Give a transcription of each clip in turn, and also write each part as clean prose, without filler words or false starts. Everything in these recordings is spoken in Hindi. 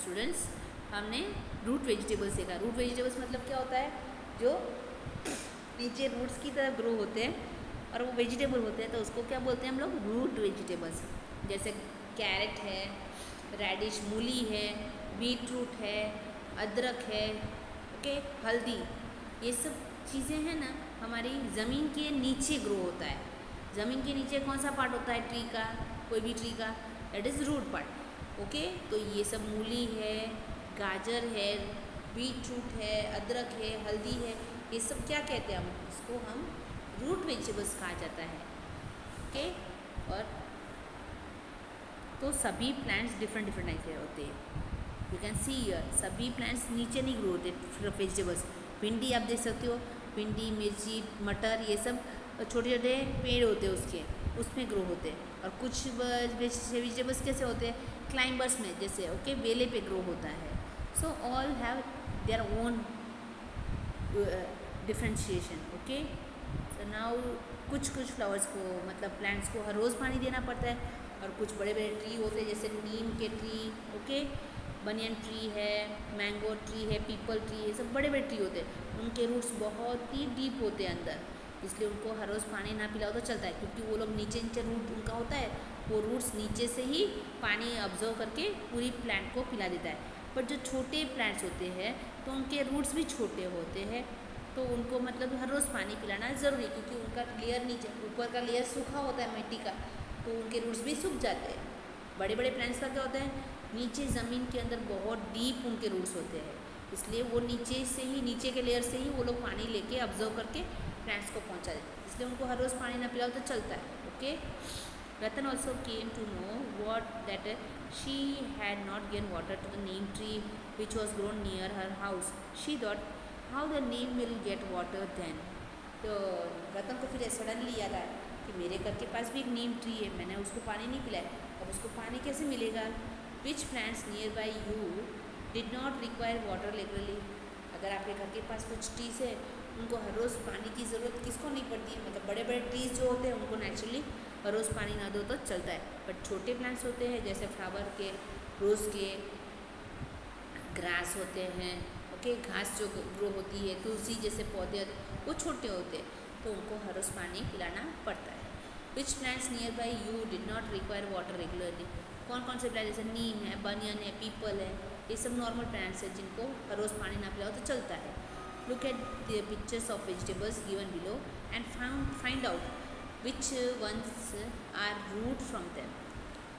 स्टूडेंट्स, हमने रूट वेजिटेबल्स देखा। रूट वेजिटेबल्स मतलब क्या होता है, जो नीचे रूट्स की तरफ ग्रो होते हैं और वो वेजिटेबल होते हैं, तो उसको क्या बोलते हैं हम लोग, रूट वेजिटेबल्स। जैसे कैरेट है, रेडिश मूली है, बीट रूट है, अदरक है, ओके, हल्दी, ये सब चीज़ें हैं ना, हमारी ज़मीन के नीचे ग्रो होता है। ज़मीन के नीचे कौन सा पार्ट होता है ट्री का, कोई भी ट्री का, that is root part. Okay, तो ये सब मूली है, गाजर है, बीट रूट है, अदरक है, हल्दी है, ये सब क्या कहते हैं हम, इसको हम रूट वेजिटेबल्स कहा जाता है। ओके, और तो सभी प्लांट्स डिफरेंट डिफरेंट टाइप के होते हैं। यू कैन सी हियर, सभी प्लांट्स नीचे नहीं ग्रो होते वेजिटेबल्स। भिंडी आप देख सकते हो, भिंडी, मिर्ची, मटर, ये सब छोटे छोटे पेड़ होते हैं उसके, उसमें ग्रो होते हैं। और कुछ वेजिटेबल्स कैसे होते हैं, क्लाइंबर्स में, जैसे ओके बेले पे ग्रो होता है। So all have their own differentiation. Okay, so now कुछ फ्लावर्स को, मतलब प्लांट्स को हर रोज़ पानी देना पड़ता है, और कुछ बड़े बड़े ट्री होते हैं जैसे नीम के ट्री, ओके, बनियन ट्री है, मैंगो ट्री है, पीपल ट्री, ये सब बड़े बड़े ट्री होते हैं। उनके रूट्स बहुत ही डीप होते हैं अंदर, इसलिए उनको हर रोज़ पानी ना पिलाओ तो चलता है, क्योंकि वो लोग नीचे नीचे रूट उनका होता है, वो रूट्स नीचे से ही पानी ऑब्जर्व करके पूरी प्लांट को पिला देता है। बट जो छोटे प्लांट्स होते हैं तो उनके रूट्स भी छोटे होते हैं, तो उनको मतलब हर रोज़ पानी पिलाना ज़रूरी है, क्योंकि उनका लेयर नीचे, ऊपर का लेयर सूखा होता है मिट्टी का, तो उनके रूट्स भी सूख जाते हैं। बड़े बड़े प्लांट्स का क्या होता है, नीचे ज़मीन के अंदर बहुत डीप उनके रूट्स होते हैं, इसलिए वो नीचे से ही, नीचे के लेयर से ही वो लोग पानी लेके ऑब्जर्व करके प्लांट्स को पहुंचा देते हैं, इसलिए उनको हर रोज़ पानी ना पिलाओ तो चलता है। Okay, Ratan also came to know what that she had not given water to the neem tree which was grown near her house. She thought, how the neem will get water then? तो रतन को फिर सडनली याद आया कि मेरे घर के पास भी एक नीम ट्री है, मैंने उसको पानी नहीं पिलाया, अब उसको पानी कैसे मिलेगा? Which plants nearby you did not require water regularly? अगर आपके घर के पास कुछ ट्रीज है, उनको हर रोज़ पानी की ज़रूरत किसको नहीं पड़ती है, मतलब बड़े बड़े ट्रीज जो होते हैं उनको नेचुरली हर रोज़ पानी ना दो तो चलता है। बट छोटे प्लांट्स होते हैं जैसे फ्लावर के, रोज़ के, ग्रास होते हैं, ओके, घास जो ग्रो होती है, तुलसी जैसे पौधे, वो छोटे होते हैं, तो उनको हर रोज़ पानी पिलाना पड़ता है। Which plants near by you did not require water regularly? कौन कौन से प्लांट, जैसे नीम है, बनियन है, पीपल है, ये सब नॉर्मल प्लांट्स हैं जिनको हर रोज़ पानी ना पिलाओ तो चलता है। Look at the pictures of vegetables given below and find out which ones are root from them.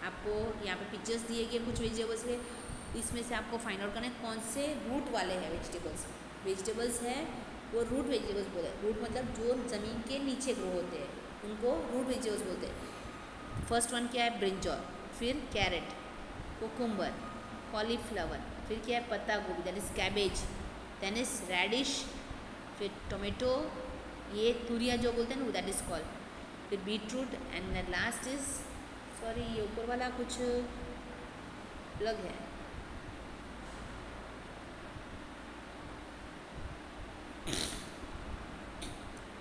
आपको यहाँ पे पिक्चर्स दिए गए कुछ वेजिटेबल्स के, इसमें से आपको फाइंड आउट करना है कौन से रूट वाले हैं वेजिटेबल्स है वो रूट वेजिटेबल्स बोलते हैं। रूट मतलब जो ज़मीन के नीचे ग्रो होते हैं, उनको रूट वेजिटेबल्स बोलते हैं। फर्स्ट वन क्या है, ब्रिंजॉल, फिर कैरेट, कुकुम्बर, कॉलीफ्लावर, फिर क्या है, पत्ता गोभी, that is cabbage, then is radish, फिर टोमेटो, ये तुरिया जो बोलते हैं ना, दैट इज़ कॉल्ड, फिर beetroot, and last is, sorry ये ऊपर वाला कुछ अलग है,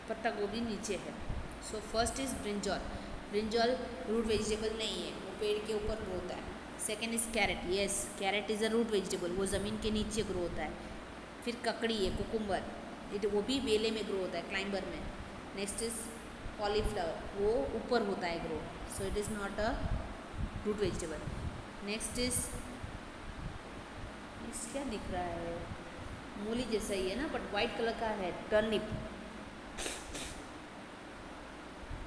पत्ता गोभी नीचे है। So first is brinjal, brinjal root vegetable नहीं है, वो पेड़ के ऊपर ग्रो होता है। Second is carrot, yes carrot is a root vegetable, वो ज़मीन के नीचे ग्रो होता है। फिर ककड़ी है, कुकुम्बर, वो भी बेले में ग्रो होता है, क्लाइंबर में। नेक्स्ट इज कॉलीफ्लावर, वो ऊपर होता है grow, so it is not a root vegetable. Next is क्या दिख रहा है, मूली जैसा ही है ना, बट वाइट कलर का है, turnip,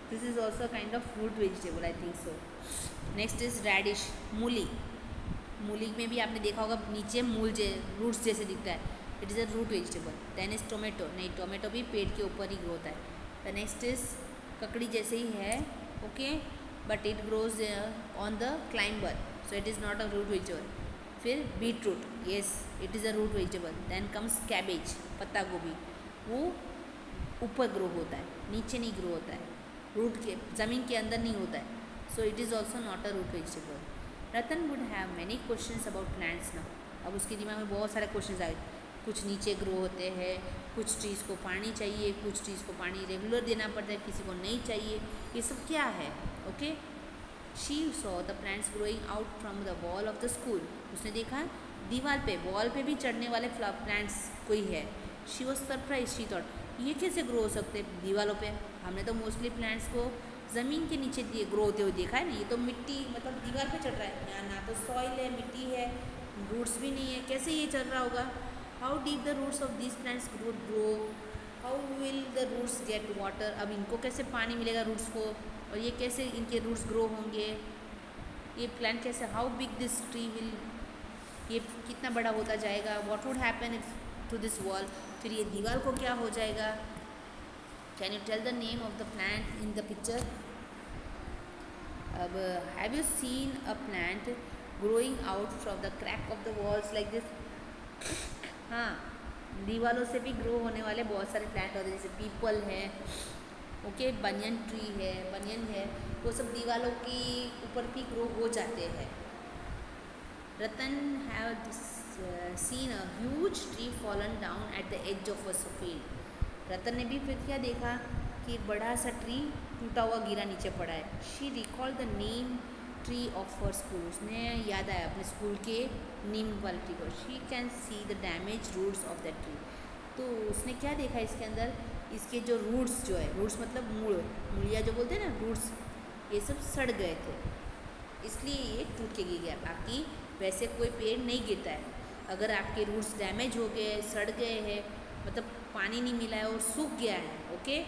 this is also kind of root vegetable, I think so. Next is radish, मूली, मूली में भी आपने देखा होगा नीचे मूल रूट्स जैसे दिखता है, it is a root vegetable. Then is tomato, नहीं टोमेटो भी पेड़ के ऊपर ही ग्रो होता है। द नेक्स्ट इज ककड़ी जैसे ही है, okay, but it grows on the climber, so it is not a root vegetable. फिर beetroot, yes it is a root vegetable. Then comes cabbage, पत्ता गोभी, वो ऊपर ग्रो होता है, नीचे नहीं ग्रो होता है, रूट के ज़मीन के अंदर नहीं होता है, so it is also not a root vegetable. Ratan would have many questions about plants now, अब उसके दिमाग में बहुत सारे क्वेश्चंस आए, कुछ नीचे ग्रो होते हैं, कुछ ट्रीज़ को पानी चाहिए, कुछ ट्रीज़ को पानी रेगुलर देना पड़ता है, किसी को नहीं चाहिए, ये सब क्या है, okay. She saw the plants growing out from the wall of the school, उसने देखा दीवार पे वॉल पे भी चढ़ने वाले प्लांट्स कोई है। She was surprise, she thought ये कैसे ग्रो हो सकते दीवारों पे, हमने तो मोस्टली प्लांट्स को ज़मीन के नीचे ग्रो होते हुए देखा है ना, ये तो मिट्टी मतलब दीवार पे चढ़ रहा है, यहाँ ना तो सॉइल है, मिट्टी है, रूट्स भी नहीं है, कैसे ये चल रहा होगा। How deep the roots of this plants grow, how will the roots get water, अब इनको कैसे पानी मिलेगा रूट्स को, और ये कैसे इनके रूट्स ग्रो होंगे, ये प्लांट कैसे, how big this tree will, ये कितना बड़ा होता जाएगा, what would happen if to this wall, फिर ये दीवार को क्या हो जाएगा। Can you tell the name of the plant in the picture. अब have you seen a plant growing out from the crack of the walls like this. हाँ, दीवारों से भी ग्रो होने वाले बहुत सारे प्लांट होते हैं, जैसे पीपल है, ओके, बनियन ट्री है, बनियन है, वो सब दीवारों की ऊपर भी ग्रो हो जाते हैं। Ratan have seen a huge tree fallen down at the edge of a field. Ratan ने भी फिर क्या देखा कि एक बड़ा सा ट्री टूटा हुआ गिरा नीचे पड़ा है। She recall the Neem tree of her school, उसने याद आया अपने स्कूल के नीम वाले ट्री को। She can see the damage roots of that tree, तो उसने क्या देखा इसके अंदर, इसके जो रूट्स जो है, रूट्स मतलब मूल, मूलिया जो बोलते हैं ना रूट्स, ये सब सड़ गए थे, इसलिए ये टूट के गिर गया। बाकी वैसे कोई पेड़ नहीं गिरता है, अगर आपके रूट्स डैमेज हो गए, सड़ गए हैं, मतलब पानी नहीं मिला है और सूख गया है, ओके,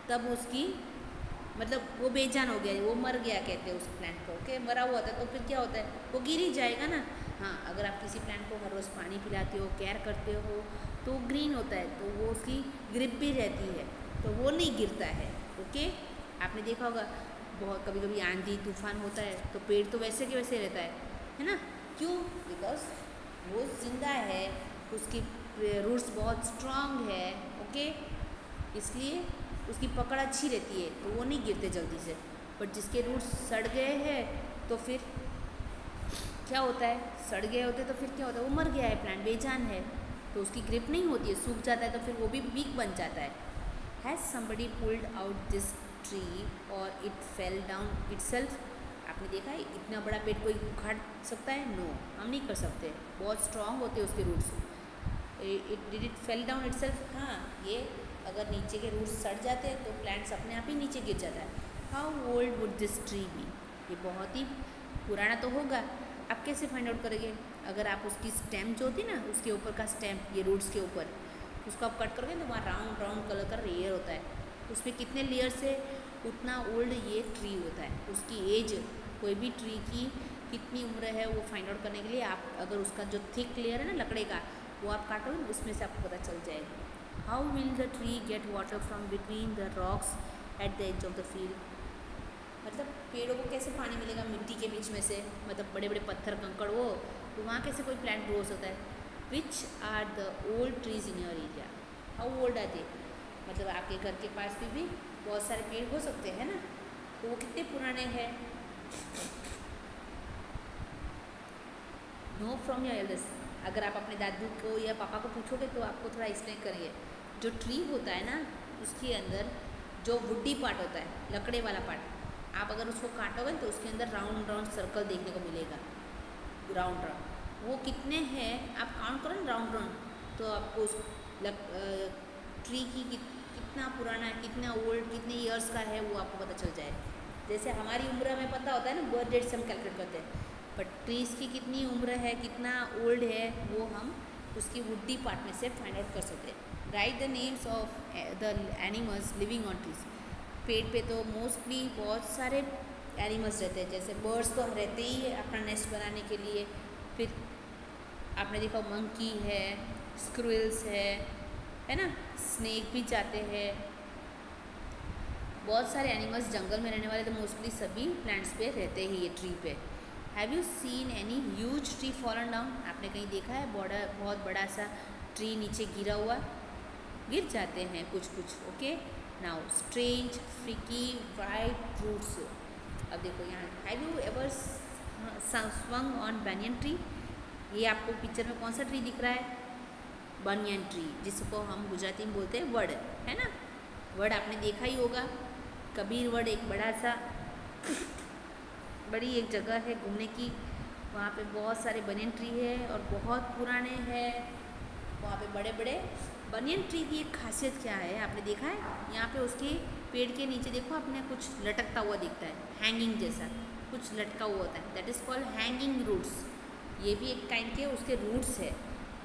तब उसकी मतलब वो बेजान हो गया, वो मर गया कहते हैं उस प्लांट को, ओके, मरा हुआ था, तो फिर क्या होता है, वो गिर ही जाएगा ना। हाँ, अगर आप किसी प्लांट को हर रोज़ पानी पिलाते हो, केयर करते हो, तो ग्रीन होता है, तो वो उसकी ग्रिप भी रहती है, तो वो नहीं गिरता है, ओके। आपने देखा होगा बहुत कभी कभी आंधी तूफान होता है तो पेड़ तो वैसे के वैसे रहता है ना, क्यों, बिकॉज वो जिंदा है, उसकी रूट्स बहुत स्ट्रांग है, ओके, इसलिए उसकी पकड़ अच्छी रहती है, तो वो नहीं गिरते जल्दी से। बट जिसके रूट्स सड़ गए हैं तो फिर क्या होता है, सड़ गए होते तो फिर क्या होता है, वो मर गया है, प्लांट बेजान है, तो उसकी ग्रिप नहीं होती है, सूख जाता है, तो फिर वो भी वीक बन जाता है। Has somebody pulled out this tree और इट फेल डाउन इटसेल्फ, आपने देखा है इतना बड़ा पेड़ कोई उखाड़ सकता है, नो, हम नहीं कर सकते, बहुत स्ट्रांग होते हैं उसके roots. It did it fell down itself, हाँ, ये अगर नीचे के रूट्स सड़ जाते हैं तो प्लांट्स अपने आप ही नीचे गिर जाता है। How old would this tree be, ये बहुत ही पुराना तो होगा। आप कैसे फाइंड आउट करेंगे, अगर आप उसकी स्टेम जो होती है ना, उसके ऊपर का स्टेम, ये रूट्स के ऊपर, उसको आप कट करोगे तो वहाँ राउंड राउंड कलर का लेयर होता है, उसमें कितने लेयर से उतना ओल्ड ये ट्री होता है। उसकी एज, कोई भी ट्री की कितनी उम्र है वो फाइंड आउट करने के लिए आप अगर उसका जो थिक लेयर है ना लकड़े का, वो आप काटोगे उसमें से आपको पता चल जाएगा। How will the tree get water from between the rocks at the edge of the field, मतलब पेड़ों को कैसे पानी मिलेगा मिट्टी के बीच में से, मतलब बड़े बड़े पत्थर कंकड़ वो, तो वहाँ कैसे कोई प्लांट ग्रो हो सकता है। Which are the old trees in your area, how old are they, मतलब आपके घर के पास भी बहुत सारे पेड़ हो सकते हैं ना, तो वो कितने पुराने हैं। नो फ्रॉम योर एल्डर्स, अगर आप अपने दादू को या पापा को पूछोगे तो आपको थोड़ा एक्सप्लेन करेंगे। जो ट्री होता है ना, उसके अंदर जो वुडी पार्ट होता है, लकड़े वाला पार्ट, आप अगर उसको काटोगे तो उसके अंदर राउंड राउंड सर्कल देखने को मिलेगा, राउंड राउंड, वो कितने हैं आप काउंट करो ना राउंड राउंड, तो आपको उस ट्री की कितना पुराना है, कितना ओल्ड, कितने ईयर्स का है वो आपको पता चल जाए। जैसे हमारी उम्र हमें पता होता है ना, बर्थ डेट से हम कैलकुलेट करते हैं, बट ट्रीज़ की कितनी उम्र है, कितना ओल्ड है, वो हम उसकी वुडी पार्ट में से फाइंड आउट कर सकते हैं। Right the names of the animals living on trees, पेड़ पे तो मोस्टली बहुत सारे एनिमल्स रहते हैं, जैसे बर्ड्स तो रहते ही है अपना नेस्ट बनाने के लिए, फिर आपने देखा मंकी है, स्क्विरल्स है ना, स्नेक भी जाते हैं, बहुत सारे एनिमल्स जंगल में रहने वाले तो मोस्टली सभी प्लांट्स पे रहते हैं ये ट्री पे। Have you seen any huge tree fallen down, आपने कहीं देखा है बहुत बड़ा सा ट्री नीचे गिरा हुआ, गिर जाते हैं कुछ कुछ, okay. Now strange freaky white roots, अब देखो यहाँ, have you ever swung on banyan tree, ये आपको पिक्चर में कौन सा ट्री दिख रहा है, बनियन ट्री, जिसको हम गुजराती में बोलते हैं वड, है ना, वड आपने देखा ही होगा, कबीर वड एक बड़ा सा बड़ी एक जगह है घूमने की, वहाँ पे बहुत सारे बनियन ट्री है और बहुत पुराने हैं। वहाँ पे बड़े बड़े बनियन ट्री की एक खासियत क्या है आपने देखा है, यहाँ पे उसके पेड़ के नीचे देखो आपने कुछ लटकता हुआ दिखता है, हैंगिंग जैसा कुछ लटका हुआ होता है, that is called hanging roots. ये भी एक काइंड के उसके रूट्स है।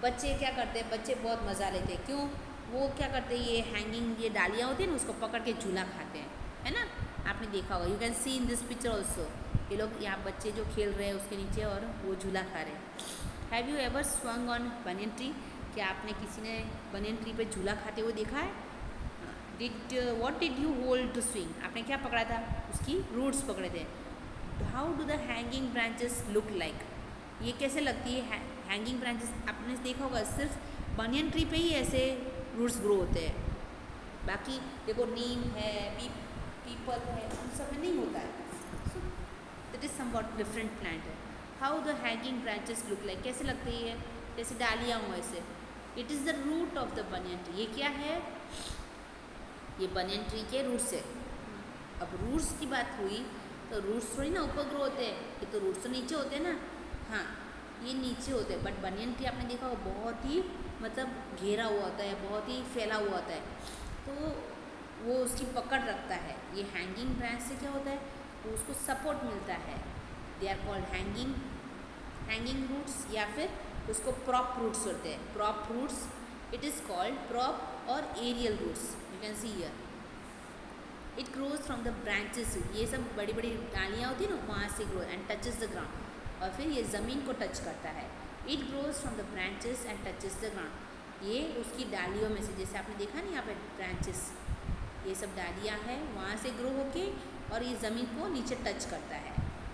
बच्चे क्या करते हैं, बच्चे बहुत मज़ा लेते हैं, क्यों, वो क्या करते हैं, ये हैंगिंग ये डालियाँ होती हैं ना, उसको पकड़ के झूला खाते हैं, है ना, आपने देखा होगा। You can C in this picture also, ये लोग यहाँ बच्चे जो खेल रहे हैं उसके नीचे और वो झूला खा रहे हैं। Have you ever swung on banyan tree, क्या आपने किसी ने बनियन ट्री पे झूला खाते हुए देखा है? What did you hold to swing, आपने क्या पकड़ा था, उसकी रूट्स पकड़े थे। How do the hanging branches look like, ये कैसे लगती है हैंगिंग ब्रांचेस, आपने देखा होगा सिर्फ बनियन ट्री पे ही ऐसे रूट्स ग्रो होते हैं, बाकी देखो नीम है, पीपल है, उन सब में नहीं होता है। So that is somewhat different plant है। How the hanging branches look like, कैसे लगती है, जैसे डालियाँ हों ऐसे। It is the root of the banyan tree, ये क्या है, ये बनियन ट्री के रूट्स है। अब रूट्स की बात हुई तो रूट्स थोड़ी ना ऊपर ग्रो होते हैं, ये तो रूट्स तो नीचे होते हैं ना, हाँ ये नीचे होते हैं, बट बनियन ट्री आपने देखा वो बहुत ही मतलब घेरा हुआ होता है, बहुत ही फैला हुआ होता है, तो वो उसकी पकड़ रखता है। ये हैंगिंग ब्रांच से क्या होता है, वो उसको सपोर्ट मिलता है, they are called hanging roots, या फिर उसको प्रॉप रूट्स होते हैं, prop roots, it is called prop और aerial roots, you can see here. It grows from the branches, ये सब बड़ी बड़ी डालियाँ होती है ना, वहाँ से grow and touches the ground, और फिर ये ज़मीन को टच करता है। It grows from the branches and touches the ground, ये उसकी डालियों में से, जैसे आपने देखा ना यहाँ पे ब्रांचेस, ये सब डालियाँ हैं, वहाँ से ग्रो होके और ये ज़मीन को नीचे टच करता है,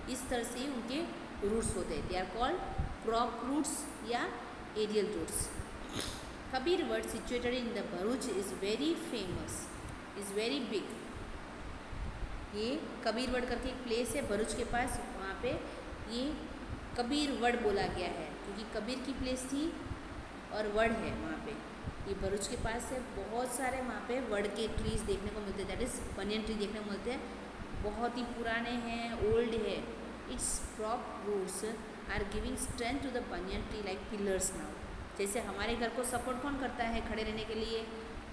इस तरह से उनके रूट्स होते हैं, they are called prop roots या एरियल रूट्स। कबीर वर्ड situated in the Bharuch is very famous, is very big. ये कबीरवड़ करके एक प्लेस है भरूच के पास, वहाँ पे ये कबीरवड़ बोला गया है क्योंकि कबीर की प्लेस थी और वड़ है वहाँ पे, ये भरूच के पास है। बहुत सारे वहाँ पे वड़ के ट्रीज़ देखने को मिलते हैं, दैट इज़ बनियन ट्री देखने को मिलते हैं, बहुत ही पुराने हैं, ओल्ड है। Its prop roots are giving strength to the banyan tree like pillars now, जैसे हमारे घर को सपोर्ट कौन करता है खड़े रहने के लिए,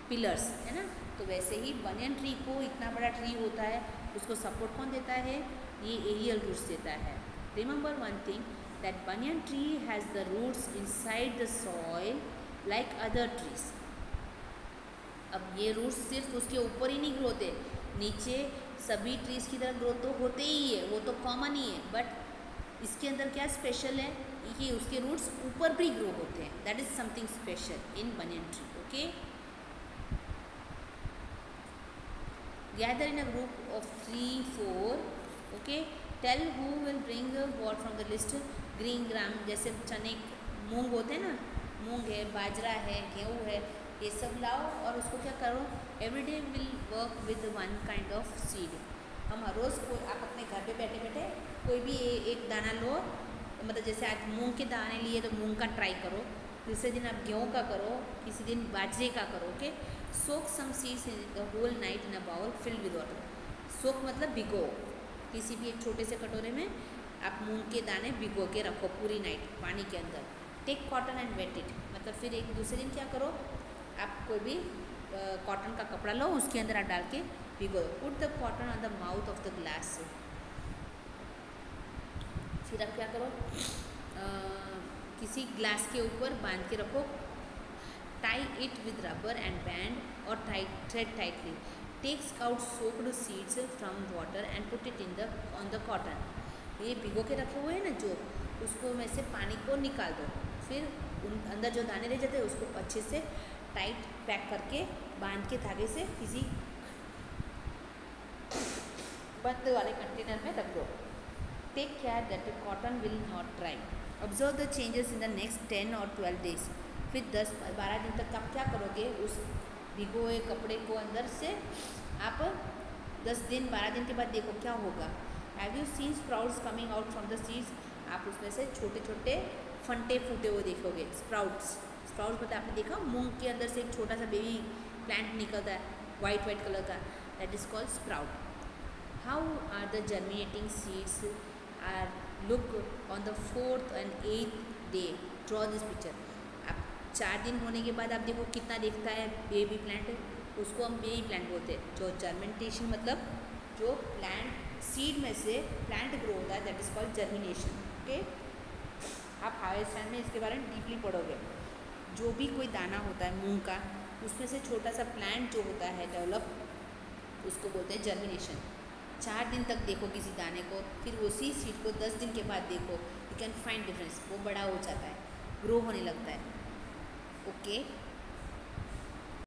पिलर्स, है ना, तो वैसे ही बनियन ट्री को, इतना बड़ा ट्री होता है, उसको सपोर्ट कौन देता है, ये एरियल रूट्स देता है। Remember one thing that banyan tree has the roots inside the soil like other trees. अब ये रूट्स सिर्फ उसके ऊपर ही नहीं ग्रो होते, नीचे सभी ट्रीज़ की तरह ग्रो तो होते ही है, वो तो कॉमन ही है, बट इसके अंदर क्या स्पेशल है कि उसके रूट्स ऊपर भी ग्रो होते हैं, that is something special in banyan tree. Okay, gather in a group of 3-4, okay, tell who will bring what from the list। Green gram, जैसे चने मूंग होते हैं ना, मूंग है, बाजरा है, गेहूँ है, ये सब लाओ और उसको क्या करो, everyday will work with one kind of seed. हम हर रोज़ को आप अपने घर पे बैठे बैठे कोई भी एक दाना लो, मतलब जैसे आज मूंग के दाने लिए तो मूंग का ट्राई करो, दूसरे दिन आप गेहूँ का करो, किसी दिन बाजरे का करो। Okay, soak some seeds in the whole night in a bowl filled with water. Soak मतलब भिगो, किसी भी एक छोटे से कटोरे में आप मूंग के दाने भिगो के रखो पूरी नाइट पानी के अंदर। Take cotton and wet it, मतलब फिर एक दूसरे दिन क्या करो, आप कोई भी कॉटन का कपड़ा लो, उसके अंदर आप डाल के भिगो। Put the cotton on the mouth of the glass, फिर आप क्या करो, किसी ग्लास के ऊपर बांध के रखो। Tie it with rubber and band और thread tightly. Takes out soaked seeds from water and put it in the on the cotton. ये भिगो के रखे हुए हैं ना जो, उसको में से पानी को निकाल दो, फिर उन अंदर जो दाने रह जाते हैं उसको अच्छे से टाइट पैक करके बांध के धागे से किसी बंद वाले कंटेनर में रख दो। Take care that the cotton will not dry. Observe the changes in the next 10 और 12 डेज। फिर 10-12 दिन तक आप क्या करोगे, उस भिगो हुए कपड़े को अंदर से आप 10 दिन 12 दिन के बाद देखो क्या होगा। Have you scene sprouts coming out from the seeds. आप उसमें से छोटे छोटे फंटे फूटे हुए देखोगे, स्प्राउट्स। स्प्राउट्स मतलब आपने देखा मूंग के अंदर से एक छोटा सा बेबी प्लांट निकलता है वाइट कलर का, that is called sprout. How are the germinating seeds are look on the 4th and 8th day, draw this picture. अब 4 दिन होने के बाद आप देखो कितना दिखता है बेबी प्लांट, उसको हम बेबी प्लांट बोलते हैं। जो जर्मिनेशन मतलब जो प्लांट सीड में से प्लांट ग्रो होता है, that is called germination. Okay, आप हायर स्टैंड में इसके बारे में डीपली पढ़ोगे। जो भी कोई दाना होता है मूंग का, उसमें से छोटा सा प्लांट जो होता है डेवलप, उसको बोलते हैं जर्मिनेशन। 4 दिन तक देखो किसी दाने को, फिर उसी सीड को 10 दिन के बाद देखो, यू कैन फाइंड डिफरेंस। वो बड़ा हो जाता है, ग्रो होने लगता है। ओके।